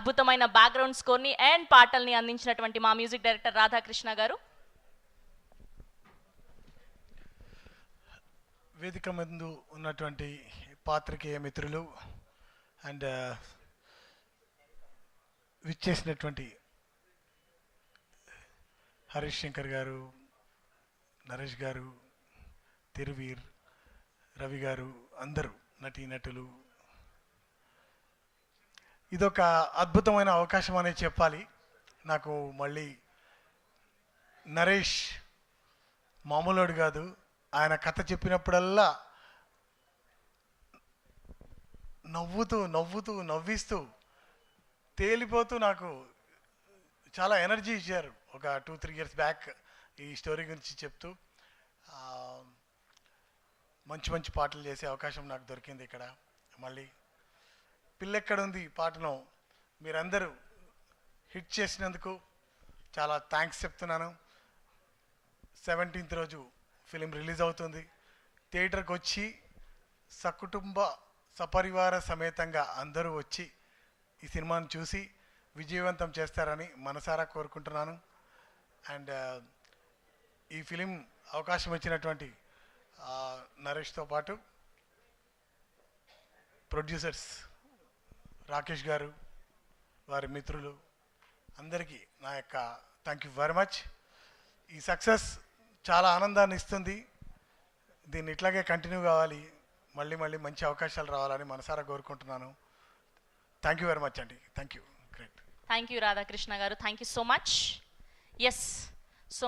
అద్భుతమైన background స్కోర్ని and పాటల్ని అందించినటువంటి మా మ్యూజిక్ డైరెక్టర్ రాధాకృష్ణ గారు. వేదిక ముందు ఉన్నటువంటి పాత్రికేయ మిత్రులు అండ్ విచ్చేసినటువంటి హరీష్ శంకర్ గారు, నరేష్ గారు, తిరువీర్, రవి గారు, అందరూ నటీనటులు, ఇదొక అద్భుతమైన అవకాశం అనే చెప్పాలి. నాకు మళ్ళీ నరేష్ మామూలుడు కాదు. ఆయన కథ చెప్పినప్పుడల్లా నవ్విస్తూ తేలిపోతూ నాకు చాలా ఎనర్జీ ఇచ్చారు. ఒక 2-3 ఇయర్స్ బ్యాక్ ఈ స్టోరీ గురించి చెప్తూ మంచి పాటలు చేసే అవకాశం నాకు దొరికింది ఇక్కడ. మళ్ళీ పిల్లెక్కడుంది పాటను మీరందరూ హిట్ చేసినందుకు చాలా థ్యాంక్స్ చెప్తున్నాను. 17th రోజు ఫిలిం రిలీజ్ అవుతుంది. థియేటర్కి వచ్చి సకుటుంబ సపరివార సమేతంగా అందరూ వచ్చి ఈ సినిమాను చూసి విజయవంతం చేస్తారని మనసారా కోరుకుంటున్నాను. అండ్ ఈ ఫిలిం అవకాశం ఇచ్చినటువంటి నరేష్తో పాటు ప్రొడ్యూసర్స్ రాకేష్ గారు, వారి మిత్రులు అందరికీ నా యొక్క థ్యాంక్ యూ వెరీ మచ్. ఈ సక్సెస్ చాలా ఆనందాన్ని ఇస్తుంది. దీన్ని ఇట్లాగే కంటిన్యూ కావాలి, మళ్ళీ మంచి అవకాశాలు రావాలని మనసారా కోరుకుంటున్నాను. థ్యాంక్ యూ వెరీ మచ్ అండి. Thank you. Great. Thank you Radhakrishna garu. Thank you so much. Yes, so